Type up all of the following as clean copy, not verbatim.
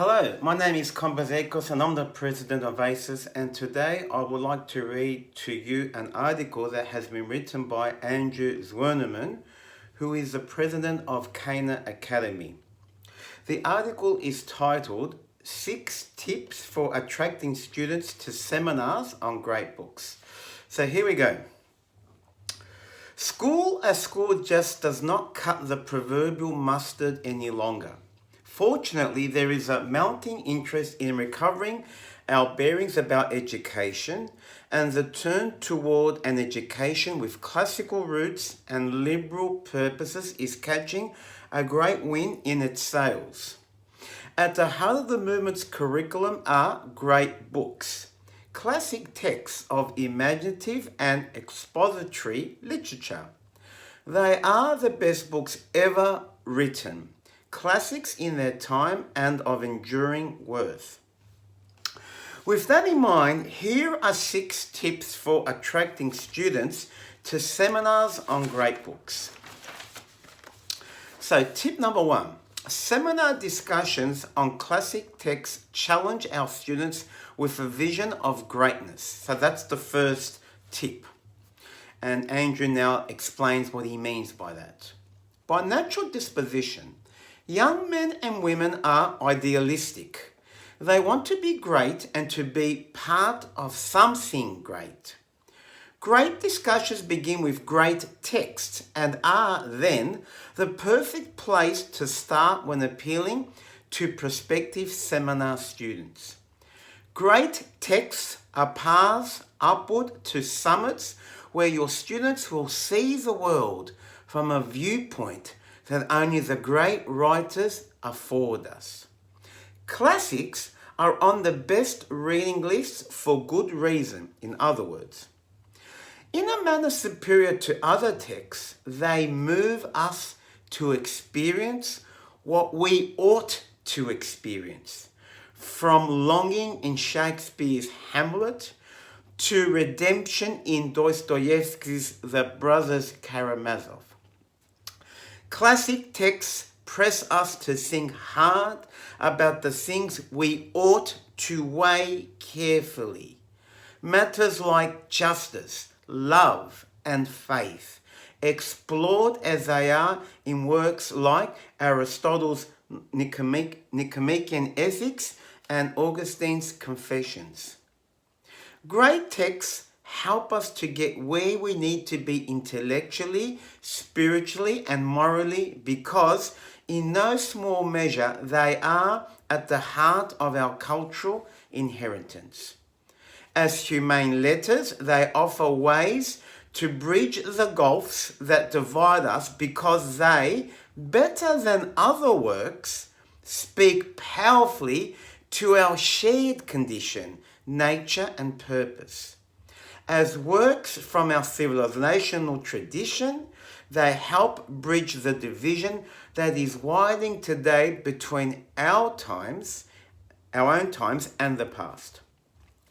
Hello, my name is Kombazekos and I'm the president of ACES, and today I would like to read to you an article that has been written by Andrew Zwerneman, who is the president of Cana Academy. The article is titled 6 Tips for Attracting Students to Seminars on Great Books. So here we go. School just does not cut the proverbial mustard any longer. Fortunately, there is a mounting interest in recovering our bearings about education, and the turn toward an education with classical roots and liberal purposes is catching a great wind in its sails. At the heart of the movement's curriculum are great books, classic texts of imaginative and expository literature. They are the best books ever written, classics in their time and of enduring worth. With that in mind, here are 6 tips for attracting students to seminars on great books. So tip number 1, seminar discussions on classic texts challenge our students with a vision of greatness. So that's the first tip. And Andrew now explains what he means by that. By natural disposition, young men and women are idealistic. They want to be great and to be part of something great. Great discussions begin with great texts and are then the perfect place to start when appealing to prospective seminar students. Great texts are paths upward to summits where your students will see the world from a viewpoint that only the great writers afford us. Classics are on the best reading lists for good reason, in other words. In a manner superior to other texts, they move us to experience what we ought to experience, from longing in Shakespeare's Hamlet to redemption in Dostoevsky's The Brothers Karamazov. Classic texts press us to think hard about the things we ought to weigh carefully. Matters like justice, love, and faith, explored as they are in works like Aristotle's Nicomachean Ethics and Augustine's Confessions. Great texts help us to get where we need to be intellectually, spiritually, and morally because, in no small measure, they are at the heart of our cultural inheritance. As humane letters, they offer ways to bridge the gulfs that divide us because they, better than other works, speak powerfully to our shared condition, nature, and purpose. As works from our civilizational tradition, they help bridge the division that is widening today between our own times, and the past.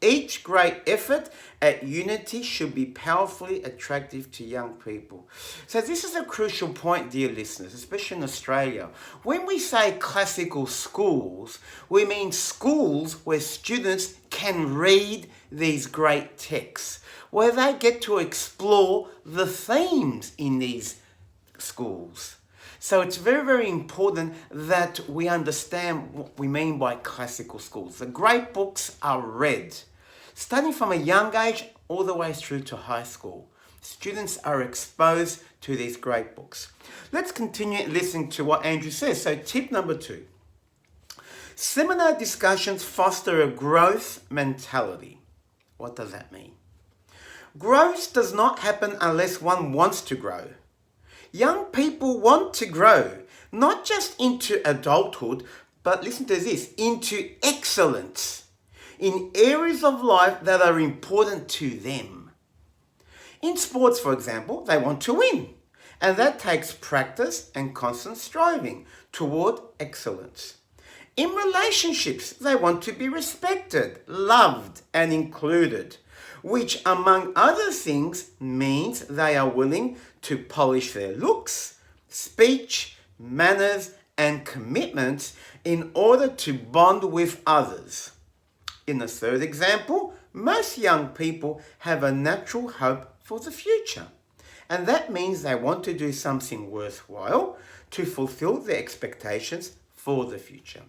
Each great effort at unity should be powerfully attractive to young people. So this is a crucial point, dear listeners, especially in Australia. When we say classical schools, we mean schools where students can read these great texts, where they get to explore the themes in these schools. So it's very, very important that we understand what we mean by classical schools. The great books are read, starting from a young age all the way through to high school. Students are exposed to these great books. Let's continue listening to what Andrew says. So tip number 2. Seminar discussions foster a growth mentality. What does that mean? Growth does not happen unless one wants to grow. Young people want to grow, not just into adulthood, but listen to this, into excellence in areas of life that are important to them. In sports, for example, they want to win, and that takes practice and constant striving toward excellence. In relationships, they want to be respected, loved, and included, which, among other things, means they are willing to polish their looks, speech, manners, and commitments in order to bond with others. In the third example, most young people have a natural hope for the future. And that means they want to do something worthwhile to fulfill their expectations for the future.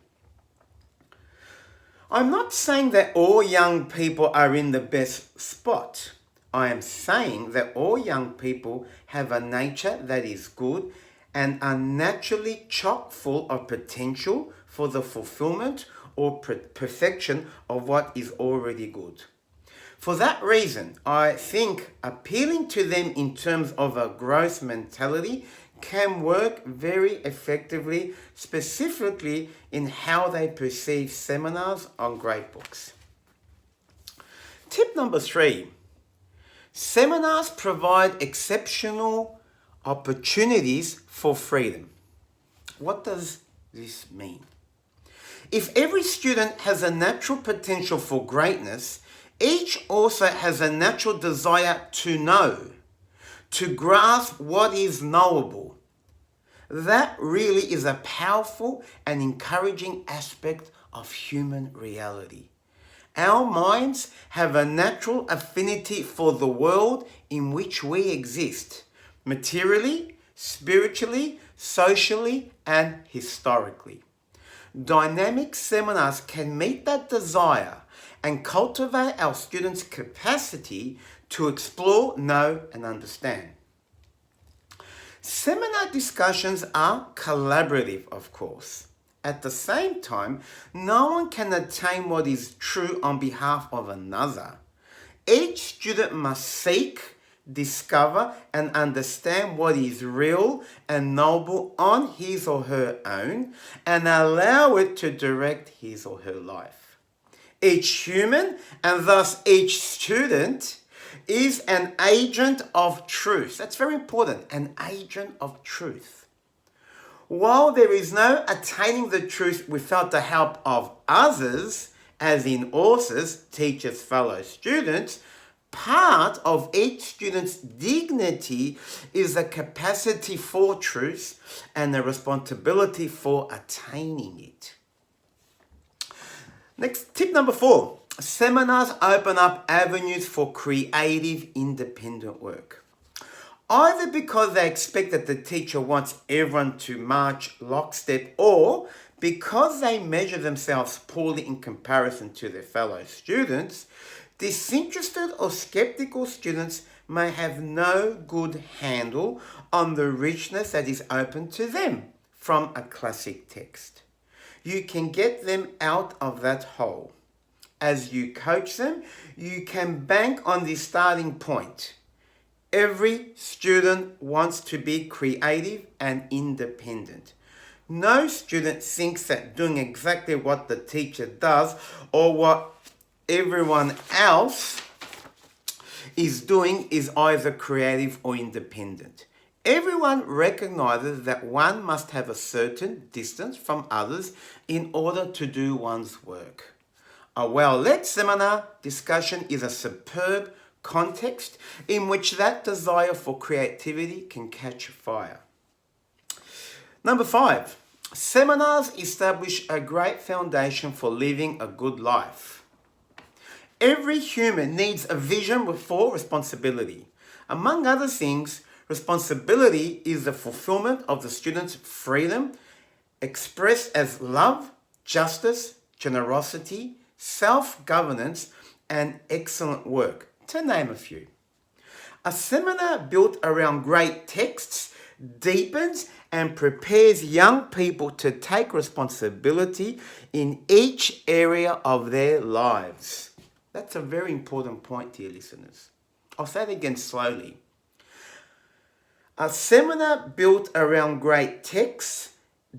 I'm not saying that all young people are in the best spot. I am saying that all young people have a nature that is good and are naturally chock full of potential for the fulfillment or perfection of what is already good. For that reason, I think appealing to them in terms of a growth mentality can work very effectively, specifically in how they perceive seminars on great books. Tip number 3. Seminars provide exceptional opportunities for freedom. What does this mean? If every student has a natural potential for greatness, each also has a natural desire to know, to grasp what is knowable. That really is a powerful and encouraging aspect of human reality. Our minds have a natural affinity for the world in which we exist, materially, spiritually, socially, and historically. Dynamic seminars can meet that desire and cultivate our students' capacity to explore, know, and understand. Seminar discussions are collaborative, of course. At the same time, no one can attain what is true on behalf of another. Each student must seek, discover, and understand what is real and noble on his or her own and allow it to direct his or her life. Each human, and thus each student, is an agent of truth. That's very important, an agent of truth. While there is no attaining the truth without the help of others, as in authors, teachers, fellow students, part of each student's dignity is a capacity for truth and a responsibility for attaining it. Next, tip number 4. Seminars open up avenues for creative, independent work. Either because they expect that the teacher wants everyone to march lockstep, or because they measure themselves poorly in comparison to their fellow students, disinterested or skeptical students may have no good handle on the richness that is open to them from a classic text. You can get them out of that hole. As you coach them, you can bank on the starting point. Every student wants to be creative and independent. No student thinks that doing exactly what the teacher does or what everyone else is doing is either creative or independent. Everyone recognizes that one must have a certain distance from others in order to do one's work. A well-led seminar discussion is a superb context in which that desire for creativity can catch fire. Number 5, seminars establish a great foundation for living a good life. Every human needs a vision for responsibility. Among other things, responsibility is the fulfillment of the student's freedom expressed as love, justice, generosity, self-governance, and excellent work, to name a few. A seminar built around great texts deepens and prepares young people to take responsibility in each area of their lives. That's a very important point, dear listeners. I'll say it again slowly. A seminar built around great texts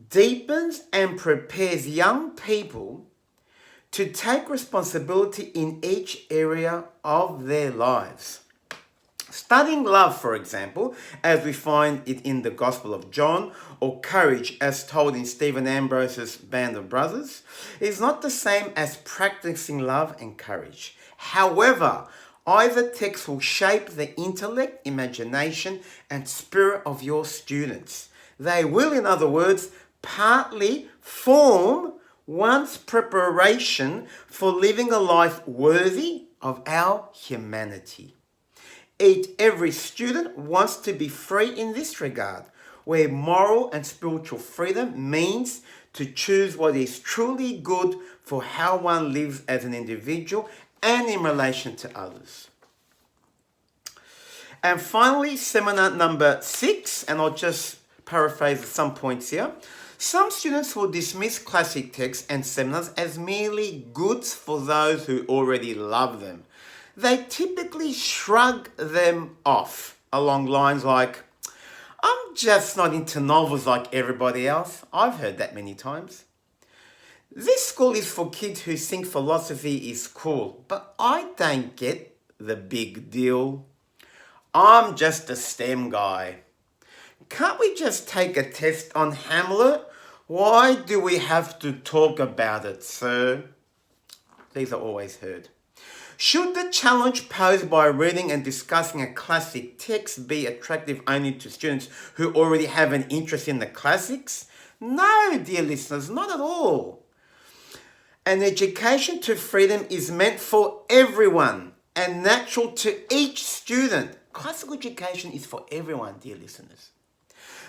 deepens and prepares young people to take responsibility in each area of their lives. Studying love, for example, as we find it in the Gospel of John, or courage as told in Stephen Ambrose's Band of Brothers, is not the same as practicing love and courage. However, either text will shape the intellect, imagination, and spirit of your students. They will, in other words, partly form one's preparation for living a life worthy of our humanity. Every student wants to be free in this regard, where moral and spiritual freedom means to choose what is truly good for how one lives as an individual and in relation to others. And finally, seminar number 6, and I'll just paraphrase some points here. Some students will dismiss classic texts and seminars as merely goods for those who already love them. They typically shrug them off along lines like, I'm just not into novels like everybody else. I've heard that many times. This school is for kids who think philosophy is cool, but I don't get the big deal. I'm just a STEM guy. Can't we just take a test on Hamlet? Why do we have to talk about it, sir? These are always heard. Should the challenge posed by reading and discussing a classic text be attractive only to students who already have an interest in the classics? No, dear listeners, not at all. An education to freedom is meant for everyone and natural to each student. Classical education is for everyone, dear listeners.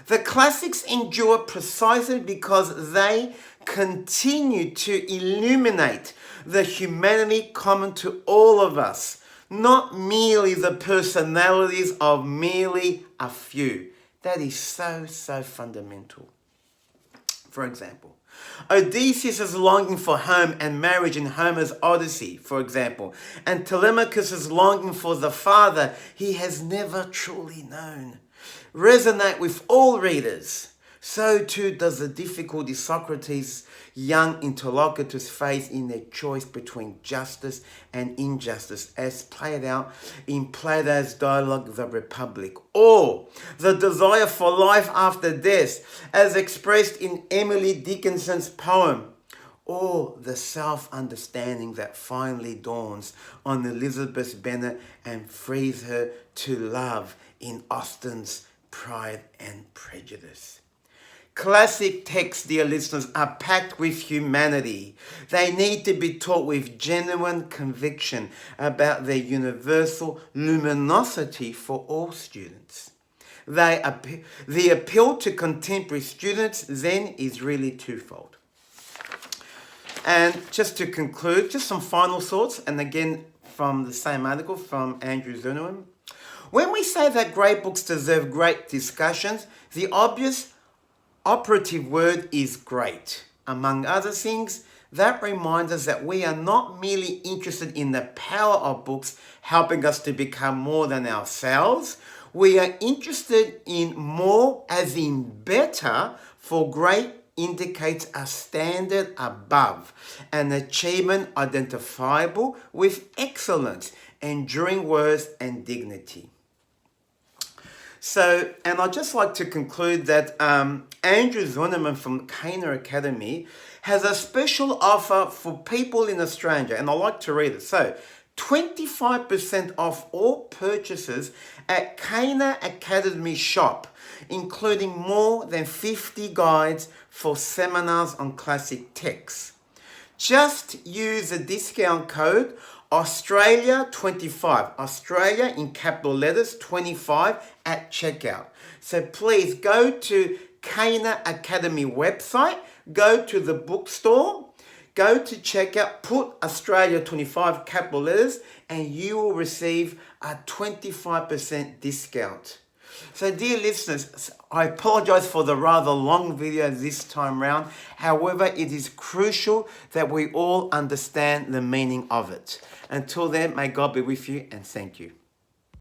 The classics endure precisely because they continue to illuminate the humanity common to all of us, not merely the personalities of merely a few. That is so fundamental. For example, Odysseus is longing for home and marriage in Homer's Odyssey, for example, and Telemachus is longing for the father he has never truly known. Resonate with all readers. So too does the difficulty Socrates' young interlocutors face in their choice between justice and injustice, as played out in Plato's dialogue The Republic, or the desire for life after death, as expressed in Emily Dickinson's poem, or the self-understanding that finally dawns on Elizabeth Bennet and frees her to love in Austen's Pride and Prejudice. Classic texts, dear listeners, are packed with humanity. They need to be taught with genuine conviction about their universal luminosity for all students. The appeal to contemporary students then is really twofold. And just to conclude, just some final thoughts, and again from the same article from Andrew Zunneman. When we say that great books deserve great discussions, the obvious operative word is great. Among other things, that reminds us that we are not merely interested in the power of books helping us to become more than ourselves. We are interested in more, as in better, for great indicates a standard above, an achievement identifiable with excellence, enduring worth and dignity. So, and I'd just like to conclude that Andrew Zunneman from Cana Academy has a special offer for people in Australia, and I'd like to read it. So, 25% off all purchases at Cana Academy shop, including more than 50 guides for seminars on classic texts. Just use the discount code Australia25, Australia in capital letters 25 at checkout. So please go to Cana Academy website, go to the bookstore, go to checkout, put Australia 25 capital letters, and you will receive a 25% discount. So dear listeners, I apologize for the rather long video this time round. However, it is crucial that we all understand the meaning of it. Until then, may God be with you and thank you.